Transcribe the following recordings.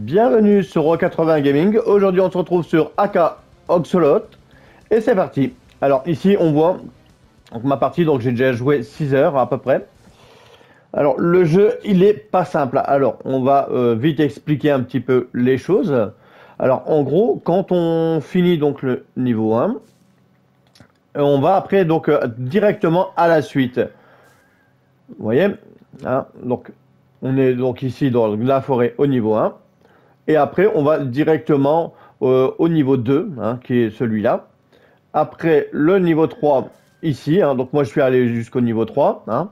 Bienvenue sur Rock80 Gaming. Aujourd'hui on se retrouve sur AK Oxolot et c'est parti. Alors ici on voit donc, ma partie, donc j'ai déjà joué 6 heures à peu près. Alors le jeu il est pas simple. Alors on va vite expliquer un petit peu les choses. Alors en gros quand on finit donc le niveau 1, on va après donc directement à la suite. Vous voyez hein, donc on est donc ici dans la forêt au niveau 1. Et après, on va directement au niveau 2, hein, qui est celui-là. Après, le niveau 3, ici. Hein, donc moi, je suis allé jusqu'au niveau 3. Hein.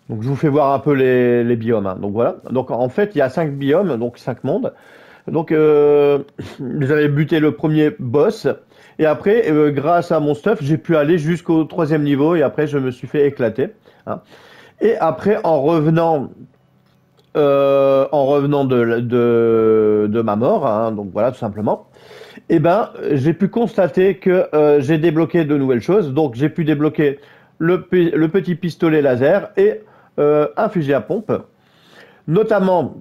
Donc je vous fais voir un peu les biomes. Hein. Donc voilà. Donc en fait, il y a 5 biomes, donc 5 mondes. Donc vous avez buté le premier boss. Et après, grâce à mon stuff, j'ai pu aller jusqu'au 3e niveau. Et après, je me suis fait éclater. Hein. Et après, en revenant de ma mort, hein, donc voilà tout simplement, et ben j'ai pu constater que j'ai débloqué de nouvelles choses. Donc j'ai pu débloquer le petit pistolet laser et un fusil à pompe. Notamment,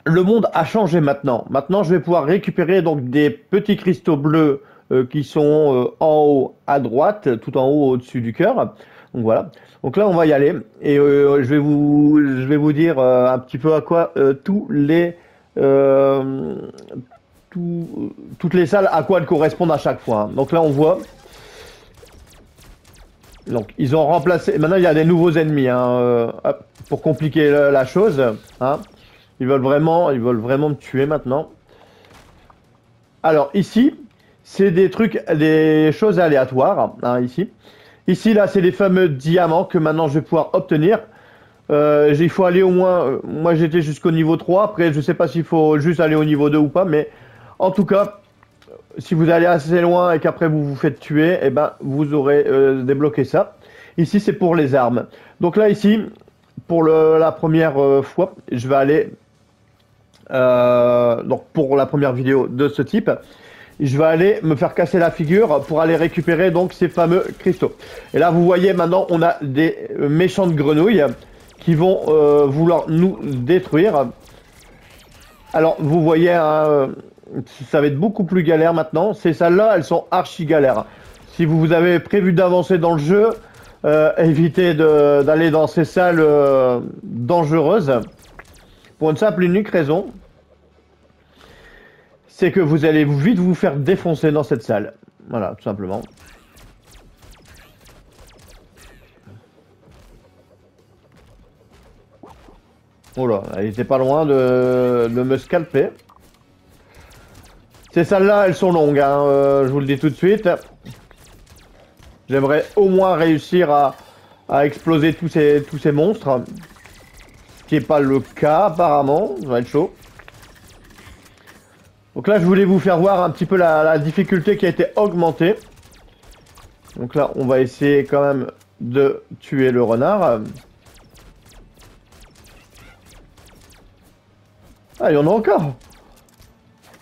le monde a changé maintenant. Maintenant, je vais pouvoir récupérer donc des petits cristaux bleus qui sont en haut à droite, tout en haut au-dessus du cœur. Donc voilà. Donc là, on va y aller et je vais vous dire un petit peu à quoi toutes les salles à quoi elles correspondent à chaque fois. Hein. Donc là, on voit. Donc ils ont remplacé. Maintenant, il y a des nouveaux ennemis hein, pour compliquer la chose. Hein. Ils veulent vraiment me tuer maintenant. Alors ici, c'est des choses aléatoires. Hein, ici. Ici, là, c'est les fameux diamants que maintenant je vais pouvoir obtenir. Il faut aller au moins... moi, j'étais jusqu'au niveau 3. Après, je sais pas s'il faut juste aller au niveau 2 ou pas. Mais en tout cas, si vous allez assez loin et qu'après vous vous faites tuer, eh ben, vous aurez débloqué ça. Ici, c'est pour les armes. Donc là, ici, pour la première fois, je vais aller... donc pour la première vidéo de ce type... je vais aller me faire casser la figure pour aller récupérer donc ces fameux cristaux. Et là, vous voyez, maintenant, on a des méchantes grenouilles qui vont vouloir nous détruire. Alors, vous voyez, hein, ça va être beaucoup plus galère maintenant. Ces salles-là, elles sont archi galères. Si vous avez prévu d'avancer dans le jeu, évitez d'aller dans ces salles dangereuses. Pour une simple et unique raison. C'est que vous allez vite vous faire défoncer dans cette salle. Voilà, tout simplement. Oh là, elle était pas loin de me scalper. Ces salles-là, elles sont longues, hein, je vous le dis tout de suite. J'aimerais au moins réussir à exploser tous ces monstres. Ce qui n'est pas le cas, apparemment. Ça va être chaud. Donc là, je voulais vous faire voir un petit peu la difficulté qui a été augmentée. Donc là, on va essayer quand même de tuer le renard. Ah, il y en a encore.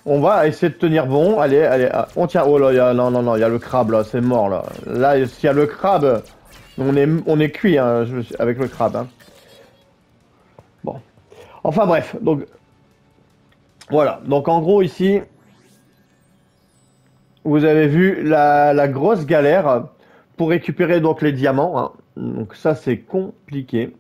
On va essayer de tenir bon. Allez, allez, on tient. Oh là, non, il y a le crabe là, c'est mort là. Là, s'il y a le crabe, on est cuit hein, avec le crabe. Hein. Bon. Enfin bref, donc... voilà, donc en gros ici, vous avez vu la grosse galère pour récupérer donc les diamants. Hein. Donc ça c'est compliqué.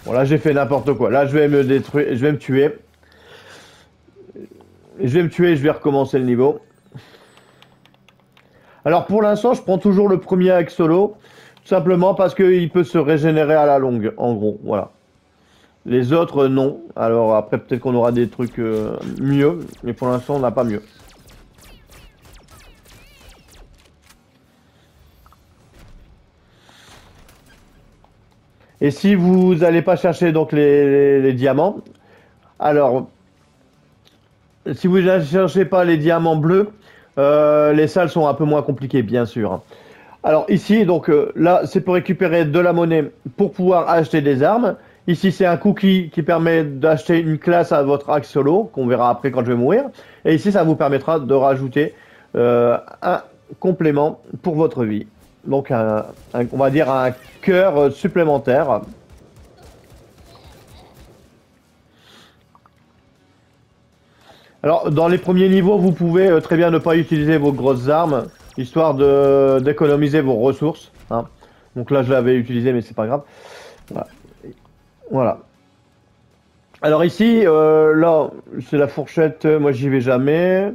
Bon là j'ai fait n'importe quoi. Là je vais me détruire, je vais me tuer. Je vais recommencer le niveau. Alors pour l'instant, je prends toujours le premier avec solo, tout simplement parce qu'il peut se régénérer à la longue, en gros, voilà. Les autres, non. Alors après, peut-être qu'on aura des trucs mieux, mais pour l'instant, on n'a pas mieux. Et si vous n'allez pas chercher donc les diamants, alors, si vous ne cherchez pas les diamants bleus, les salles sont un peu moins compliquées, bien sûr. Alors ici, donc là, c'est pour récupérer de la monnaie pour pouvoir acheter des armes. Ici, c'est un cookie qui permet d'acheter une classe à votre axe solo, qu'on verra après quand je vais mourir. Et ici, ça vous permettra de rajouter un complément pour votre vie. Donc on va dire un cœur supplémentaire. Alors dans les premiers niveaux, vous pouvez très bien ne pas utiliser vos grosses armes, histoire de d'économiser vos ressources, hein. Donc là je l'avais utilisé mais c'est pas grave. Voilà. Voilà. Alors ici, là, c'est la fourchette. Moi, j'y vais jamais.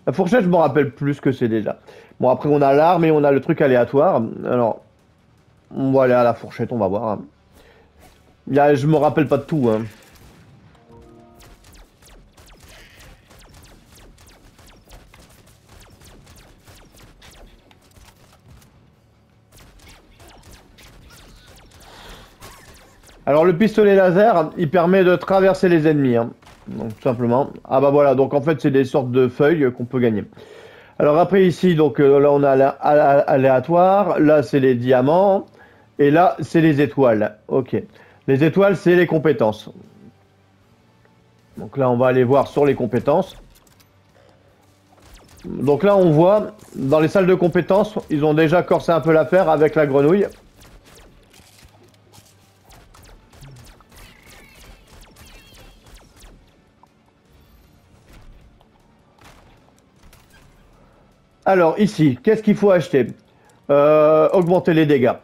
La fourchette, je me rappelle plus ce que c'est déjà. Bon, après, on a l'arme et on a le truc aléatoire. Alors, on va aller à la fourchette, on va voir, hein. Je me rappelle pas de tout, hein. Alors, le pistolet laser, il permet de traverser les ennemis, hein. Donc, tout simplement. Ah bah voilà, donc en fait, c'est des sortes de feuilles qu'on peut gagner. Alors après ici, donc là on a aléatoire, là c'est les diamants, et là c'est les étoiles. Ok. Les étoiles c'est les compétences. Donc là on va aller voir sur les compétences. Donc là on voit, dans les salles de compétences, ils ont déjà corsé un peu l'affaire avec la grenouille. Alors ici, qu'est-ce qu'il faut acheter? Augmenter les dégâts.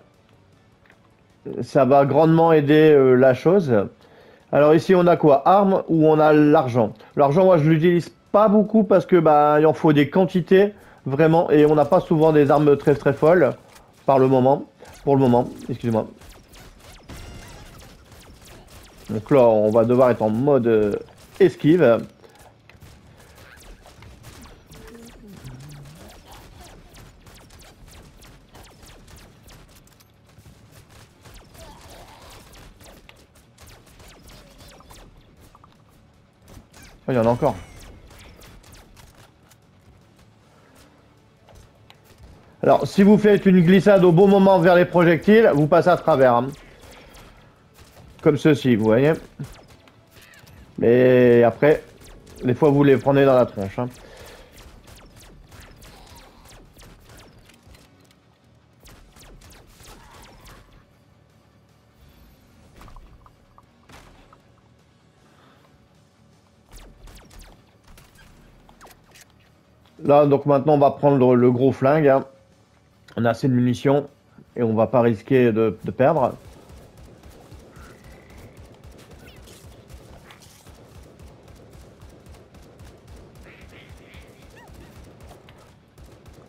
Ça va grandement aider la chose. Alors ici on a quoi? Armes ou on a l'argent? L'argent moi je l'utilise pas beaucoup parce que bah il en faut des quantités vraiment et on n'a pas souvent des armes très très folles par le moment. Pour le moment, excusez-moi. Donc là on va devoir être en mode esquive. Oh, il y en a encore. Alors si vous faites une glissade au bon moment vers les projectiles, vous passez à travers, hein. Comme ceci, vous voyez. Mais après, des fois vous les prenez dans la tronche, hein. Là, donc maintenant, on va prendre le gros flingue, hein. On a assez de munitions et on va pas risquer de perdre.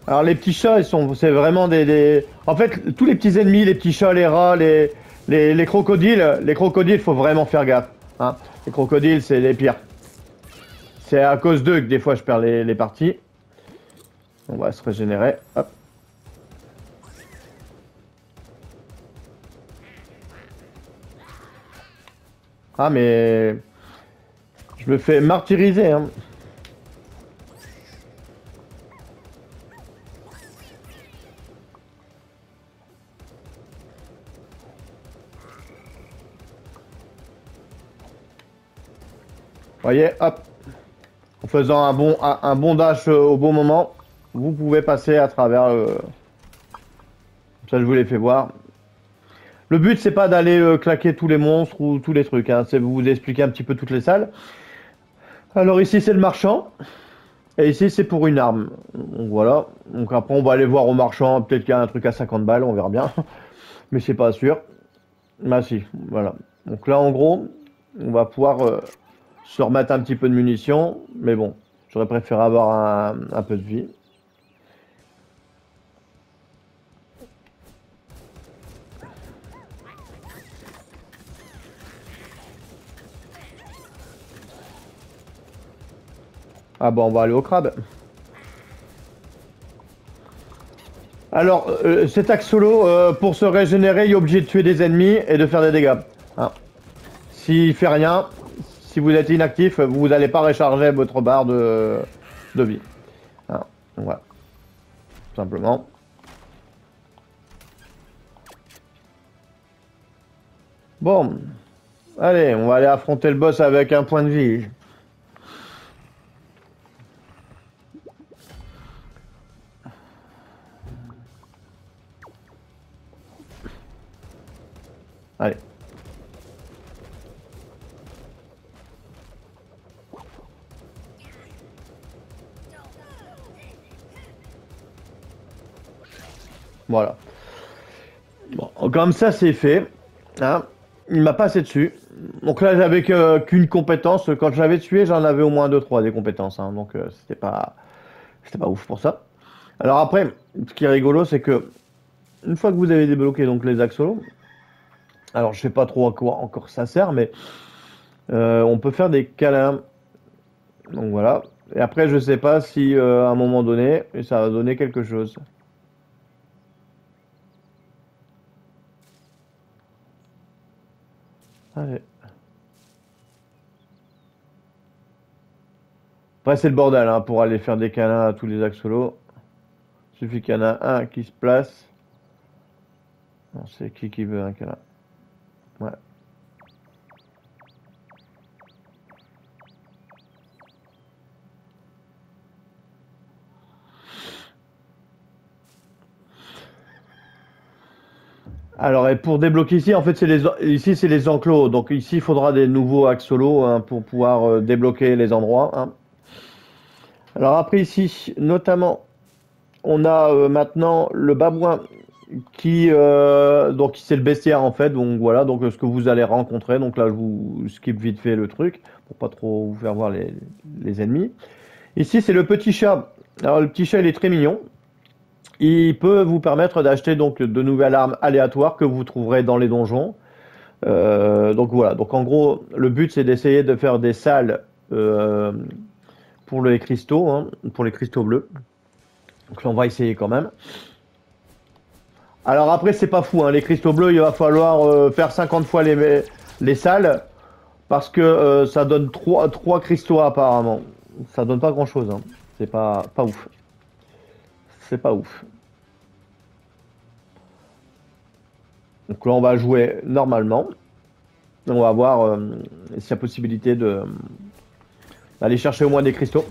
Alors les petits chats, c'est vraiment En fait, tous les petits ennemis, les petits chats, les rats, les crocodiles, faut vraiment faire gaffe, hein. Les crocodiles, c'est les pires. C'est à cause d'eux que des fois je perds les parties. On va se régénérer. Hop. Ah mais je me fais martyriser, hein. Voyez, hop. En faisant un bon dash au bon moment, vous pouvez passer à travers. Ça, je vous l'ai fait voir. Le but, c'est pas d'aller claquer tous les monstres ou tous les trucs, hein. C'est vous expliquer un petit peu toutes les salles. Alors ici, c'est le marchand. Et ici, c'est pour une arme. Donc voilà. Donc après, on va aller voir au marchand. Peut-être qu'il y a un truc à 50 balles, on verra bien. Mais c'est pas sûr. Bah si, voilà. Donc là, en gros, on va pouvoir se remettre un petit peu de munitions. Mais bon, j'aurais préféré avoir un peu de vie. Ah bon, on va aller au crabe. Alors, cet axe solo, pour se régénérer, il est obligé de tuer des ennemis et de faire des dégâts, hein. S'il fait rien, si vous êtes inactif, vous n'allez pas recharger votre barre de vie, hein. Donc voilà, tout simplement. Bon, allez, on va aller affronter le boss avec un point de vie. Allez. Voilà. Bon, comme ça, c'est fait. Hein. Il m'a passé dessus. Donc là, j'avais qu'une compétence. Quand je l'avais tué, j'en avais au moins deux trois des compétences. Hein. Donc c'était pas ouf pour ça. Alors après, ce qui est rigolo, c'est que une fois que vous avez débloqué donc les axolos, alors je sais pas trop à quoi encore ça sert, mais on peut faire des câlins. Donc voilà. Et après, je sais pas si à un moment donné, ça va donner quelque chose. Allez. Après, c'est le bordel hein, pour aller faire des câlins à tous les axolos. Il suffit qu'il y en a un qui se place. Non, c'est qui veut un câlin. Ouais. Alors, et pour débloquer ici, en fait, ici, c'est les enclos. Donc, ici, il faudra des nouveaux axolos hein, pour pouvoir débloquer les endroits. Hein. Alors, après, ici, notamment, on a maintenant le babouin qui. Donc, c'est le bestiaire, en fait. Donc, voilà, donc ce que vous allez rencontrer. Donc, là, je vous skip vite fait le truc pour pas trop vous faire voir les ennemis. Ici, c'est le petit chat. Alors, le petit chat, il est très mignon. Il peut vous permettre d'acheter donc de nouvelles armes aléatoires que vous trouverez dans les donjons. Donc voilà, donc en gros, le but c'est d'essayer de faire des salles pour les cristaux, hein, pour les cristaux bleus. Donc là, on va essayer quand même. Alors après, c'est pas fou, hein, les cristaux bleus, il va falloir faire 50 fois les salles parce que ça donne 3 cristaux apparemment. Ça donne pas grand chose, hein. C'est pas ouf. C'est pas ouf. Donc là, on va jouer normalement. On va voir s'il y a possibilité d'aller chercher au moins des cristaux.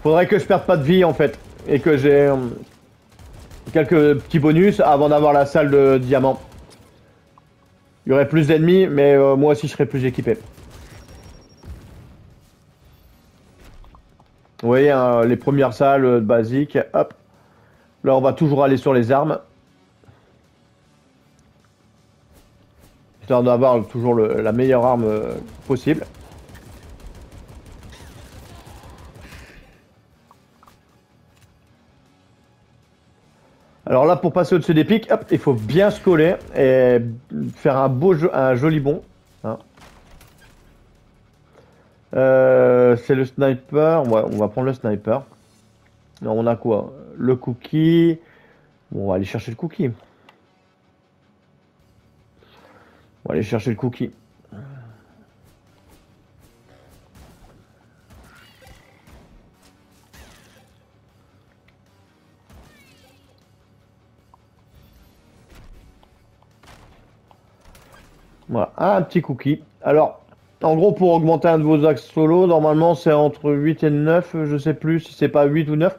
Faudrait que je perde pas de vie en fait. Et que j'ai quelques petits bonus avant d'avoir la salle de diamant. Il y aurait plus d'ennemis, mais moi aussi je serais plus équipé. Vous voyez, hein, les premières salles basiques. Hop. Là, on va toujours aller sur les armes. Histoire d'avoir toujours la meilleure arme possible. Alors là, pour passer au-dessus des pics, hop, il faut bien se coller et faire un joli bond. Hein. C'est le sniper. Ouais, on va prendre le sniper. Alors, on a quoi? Le cookie. Bon, on va aller chercher le cookie. On va aller chercher le cookie. Voilà, un petit cookie. Alors, en gros, pour augmenter un de vos axes solo, normalement, c'est entre 8 et 9. Je sais plus si c'est pas 8 ou 9.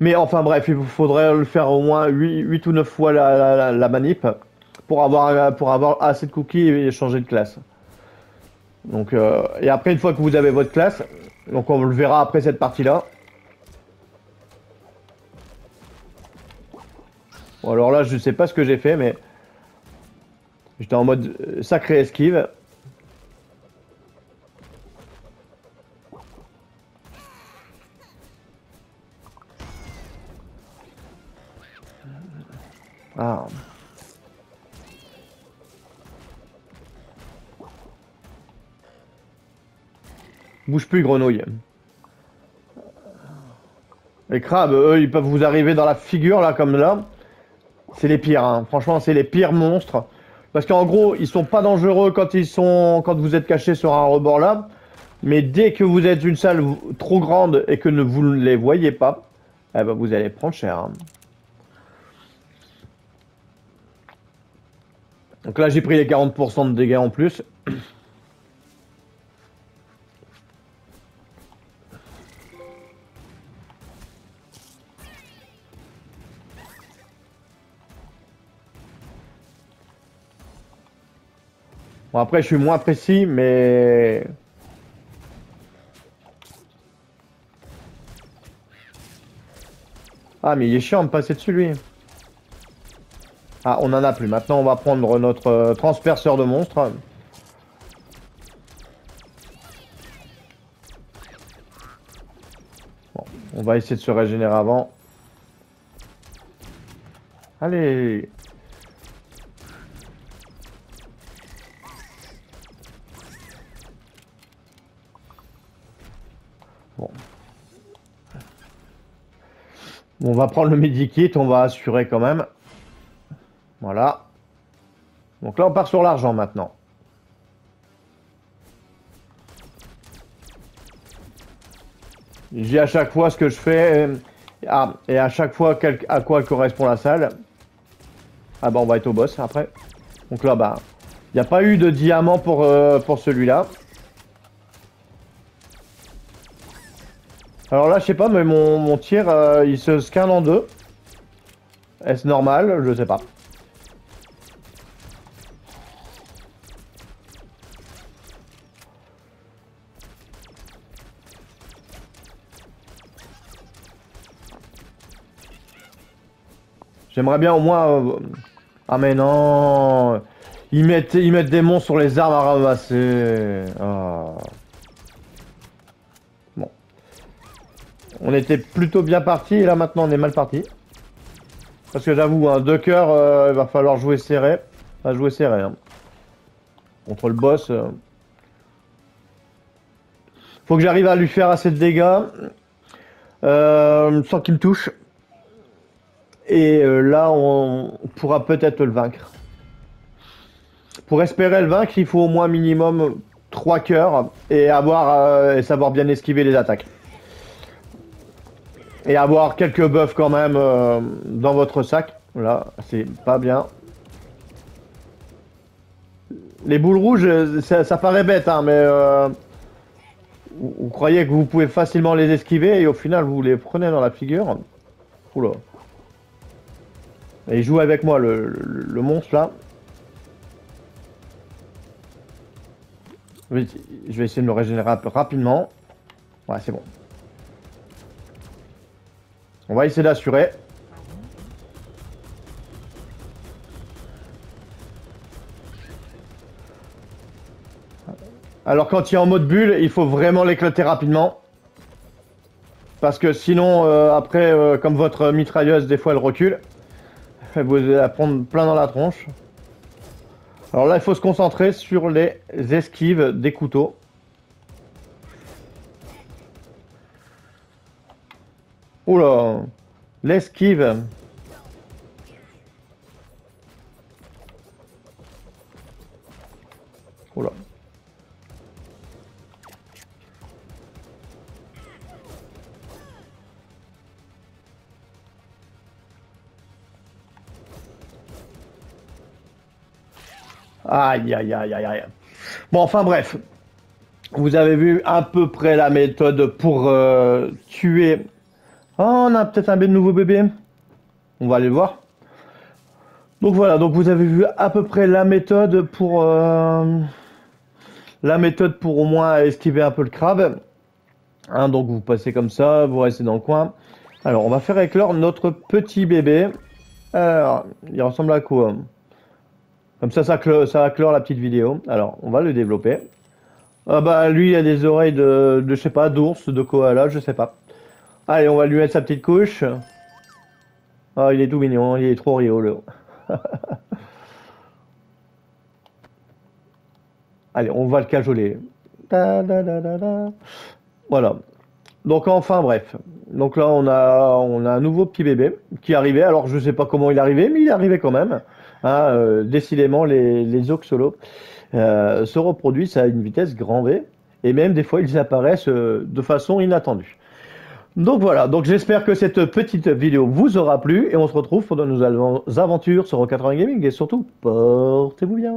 Mais enfin, bref, il vous faudrait le faire au moins 8 ou 9 fois la manip pour avoir assez de cookies et changer de classe. Donc, et après, une fois que vous avez votre classe, donc on le verra après cette partie-là. Bon, alors là, je sais pas ce que j'ai fait, mais j'étais en mode sacré esquive. Ah. Bouge plus, grenouille. Les crabes, eux, ils peuvent vous arriver dans la figure, là, comme là. C'est les pires, hein. Franchement, c'est les pires monstres. Parce qu'en gros, ils sont pas dangereux quand vous êtes caché sur un rebord là. Mais dès que vous êtes une salle trop grande et que vous ne les voyez pas, eh ben vous allez prendre cher. Hein. Donc là, j'ai pris les 40% de dégâts en plus. Bon, après, je suis moins précis, mais... Ah, mais il est chiant de passer dessus, lui. Ah, on en a plus. Maintenant, on va prendre notre transperceur de monstres. Bon, on va essayer de se régénérer avant. Allez. Bon. On va prendre le medikit, on va assurer quand même. Voilà. Donc là, on part sur l'argent maintenant. J'ai à chaque fois ce que je fais. Ah, et à chaque fois à quoi correspond la salle. Ah bah on va être au boss après. Donc là, bah, il n'y a pas eu de diamant pour celui-là. Alors là, je sais pas, mais mon tir, il se scanne en deux. Est-ce normal? Je sais pas. J'aimerais bien au moins... Ah mais non, ils mettent des monstres sur les armes à ramasser. Ah. Bon. On était plutôt bien parti et là maintenant on est mal parti. Parce que j'avoue, hein, deux cœurs, il va falloir jouer serré. Enfin, jouer serré. Hein. Contre le boss. Faut que j'arrive à lui faire assez de dégâts. Sans qu'il me touche. Et là, on pourra peut-être le vaincre. Pour espérer le vaincre, il faut au moins minimum 3 cœurs et et savoir bien esquiver les attaques. Et avoir quelques buffs quand même dans votre sac. Là, c'est pas bien. Les boules rouges, ça paraît bête, hein, mais vous croyez que vous pouvez facilement les esquiver et au final vous les prenez dans la figure. Oula. Et il joue avec moi le monstre là. Je vais essayer de me régénérer un peu rapidement. Ouais, c'est bon. On va essayer d'assurer. Alors quand il est en mode bulle, il faut vraiment l'éclater rapidement. Parce que sinon, après, comme votre mitrailleuse, des fois elle recule. Vous allez la prendre plein dans la tronche. Alors là, il faut se concentrer sur les esquives des couteaux. Oula, l'esquive. Oula. Aïe, aïe, aïe, aïe, aïe. Bon, enfin bref. Vous avez vu à peu près la méthode pour tuer... Oh, on a peut-être un nouveau bébé. On va aller le voir. Donc voilà, donc vous avez vu à peu près la méthode pour... au moins esquiver un peu le crabe. Hein, donc vous passez comme ça, vous restez dans le coin. Alors, on va faire éclore notre petit bébé. Alors, il ressemble à quoi? Comme ça va clore la petite vidéo. Alors, on va le développer. Ah bah, lui, il a des oreilles je sais pas, d'ours, de koala, je sais pas. Allez, on va lui mettre sa petite couche. Ah, il est tout mignon, il est trop rigolo. Allez, on va le cajoler. Voilà. Donc enfin bref. Donc là on a un nouveau petit bébé qui est arrivé. Alors je sais pas comment il est arrivé, mais il est arrivé quand même. Hein, décidément les oxolos se reproduisent à une vitesse grand V. Et même des fois ils apparaissent de façon inattendue. Donc voilà, donc j'espère que cette petite vidéo vous aura plu. Et on se retrouve pour de nouvelles aventures sur Rock80 Gaming. Et surtout, portez-vous bien.